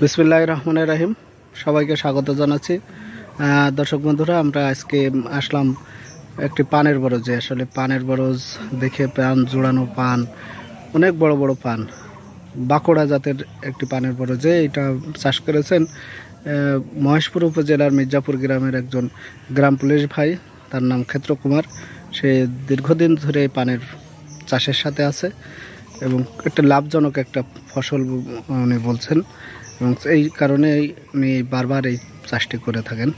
বিসমিল্লাহির রহমানির রহিম। সবাইকে স্বাগত জানাচ্ছি। দর্শক বন্ধুরা, আমরা আজকে আসলাম একটি পানের বরজে। আসলে পানের বরজ দেখে পান জোড়ানো পান, অনেক বড় বড় পান, বাঁকুড়া জাতের একটি পানের বরজে এটা চাষ করেছেন মহেশপুর উপজেলার মির্জাপুর গ্রামের একজন গ্রাম পুলিশ ভাই। তার নাম ক্ষেত্র কুমার। সে দীর্ঘদিন ধরে পানের চাষের সাথে আছে এবং একটা লাভজনক একটা ফসল উনি বলছেন, এবং এই কারণে উনি বারবার এই চাষটি করে থাকেন।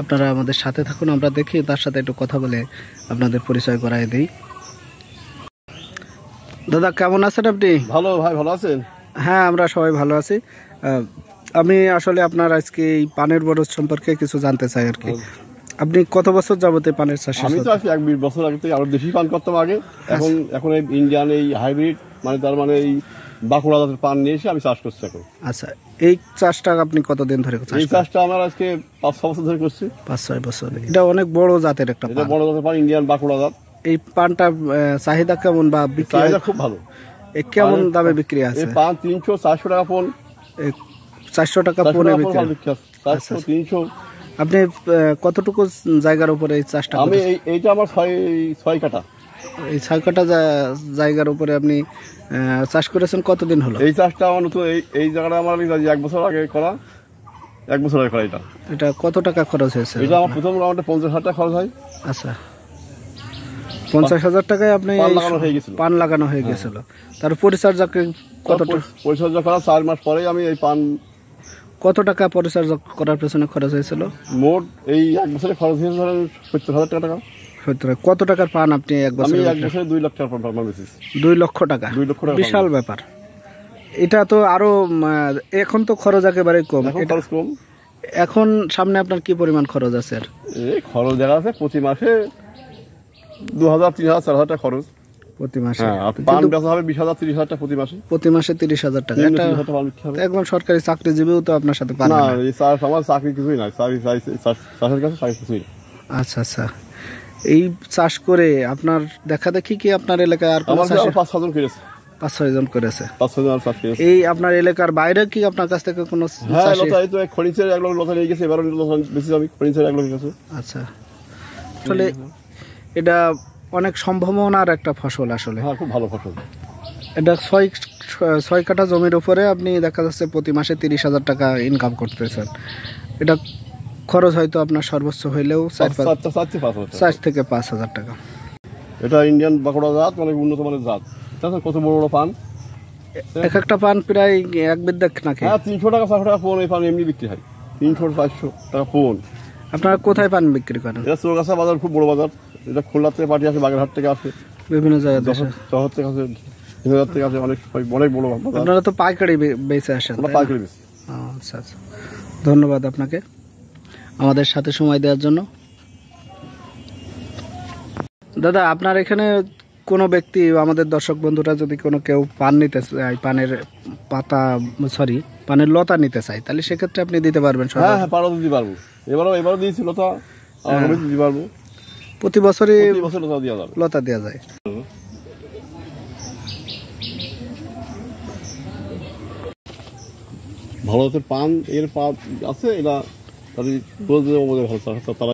আপনারা আমাদের সাথে থাকুন, আমরা দেখি তার সাথে একটু কথা বলে আপনাদের পরিচয় করাই দিই। দাদা, কেমন আছেন আপনি? ভালো ভাই, ভালো আছেন? হ্যাঁ, আমরা সবাই ভালো আছি। আমি আসলে আপনার আজকে এই পানের বরজ সম্পর্কে কিছু জানতে চাই আর কি। আপনি কত বছর যাবতে পানের চাষ? আমি তো আছি 1-20 বছর আগে থেকে আরো দেশি পান করতাম আগে। এখন এই ইন্ডিয়ান এই হাইব্রিড তার মানে এই বাঁকুড়া জাতের পান নিয়ে এসে আমি চাষ করছি এখন। আচ্ছা, এই চাষটা আপনি কতদিন ধরে করছেন? এই চাষটা আমার আজকে 5-6 বছর ধরে করছি। 5-6 বছর। এটা অনেক বড় জাতের একটা পান। এটা বড় জাতের পান, ইন্ডিয়ান বাঁকুড়া জাত। এই পানটা চাহিদা কেমন বা বিক্রি? চাহিদা খুব ভালো। কেমন দামে বিক্রি আছে? এই পান 300-400 টাকা পন। 400 টাকা পনে বিক্রি। 400-300। আপনি কতটুকু জায়গার উপরে এই চাষটা? আমি এইটা আমার 6 কাঠা। এই 6 কাঠা জায়গার উপরে আপনি চাষ করেছেন কতদিন হলো? এই চাষটা আমার নতুন, এই জায়গাটা আমার 1 বছর আগে করা। 1 বছর আগে করা। এটা কত টাকা খরচ হয়েছে? এটা আমার প্রথম রাউন্ডে 50,000 টাকা খরচ হয়। আচ্ছা, 50,000 টাকায় আপনি পান লাগানো হয়ে গেছিল। তার পরিচর্যা পরিচর্যা করা 4 মাস পরে আমি এই পান। কত টাকা পরিচর্যা করার পেছনে খরচ হয়েছিল? মোট এই 1 বছরে খরচ হয়েছে 70,000 টাকা। কত টাকার পান আপনি 1 বছরে? আমি 1 বছরে 2 লাখ টাকার পান বেচেছি। 2 লক্ষ টাকা? 2 লক্ষ টাকা, বিশাল ব্যাপার। এটা তো আরো, এখন তো খরচ একেবারে কম। খরচ কম। এখন সামনে আপনার কি পরিমাণ খরচ আছে? এই খরচ দেখা আছে প্রতি মাসে 2,000, 3,000, 4,000 টাকা খরচ প্রতি মাসে। পান বেচা হবে 20,000, 30,000 টাকা প্রতি মাসে। প্রতি মাসে 30,000 টাকা। একদম সরকারি চাকরিজীবীও তো আপনার সাথে পান না? এই আমার চাকরি কিছুই নাই, চাষের কাছে চাকরি কিছুই। আচ্ছা আচ্ছা, এই চাষ করে আপনার দেখা দেখি কি আপনার এলাকায় আর 5-6 জন করেছে? 5-6 জন করেছে। 5-6 জন চাষ করেছে। এই আপনার এলাকার বাইরে কি আপনার কাছ থেকে কোনো? হ্যাঁ, লতা এই তো খনিচের 1 লক্ষ লতা নিয়ে গেছে। এবারে লতা বেশি আমি খনিচের 1 লক্ষ গেছে। আচ্ছা, আসলে এটা অনেক সম্ভাবনার একটা ফসল আসলে। হ্যাঁ, খুব ভালো ফসল। এটা 6 কাঠা জমির উপরে আপনি দেখা যাচ্ছে প্রতি মাসে 30,000 টাকা ইনকাম করতেছেন। এটা খরচ হয়তো আপনার সর্বোচ্চ হইলেও 4 থেকে 5,000 টাকা। এটা ইন্ডিয়ান বাঁকুড়া জাত, অনেক উন্নত মানের জাত। কত বড় বড় পান। এক একটা পান প্রায় 1 বিদ্যাক নাকি? হ্যাঁ, 300 টাকা 400 টাকা পন এই পান এমনি বিক্রি হয়। 300-400 টাকা পন। আপনারা কোথায় পান বিক্রি করেন? এটা চৌগাছা বাজার, খুব বড় বাজার। এটা খুলনা থেকে পার্টি আসে, বাগেরহাট থেকে আসে, বিভিন্ন জায়গা শহর থেকে আসে, থেকে আসে, অনেক বড় বাজার। আপনারা তো পাইকারি বেচে আসেন? পাইকারি বেচি। আচ্ছা আচ্ছা, ধন্যবাদ আপনাকে আমাদের সাথে সময় দেওয়ার জন্য। দাদা, আপনার এখানে কোনো ব্যক্তি, আমাদের দর্শক বন্ধুরা যদি কেউ পান নিতে চায়, পানের লতা নিতে চায়, তাহলে সেক্ষেত্রে আপনি দিতে পারবেন? হ্যাঁ, দিতে পারবো। এবারও দিয়েছি লতা, দিতে পারবো। প্রতি বছরই লতা দেওয়া যায়। ভালো পান এর পাত আছে, এটা তাদের ভালো তারা।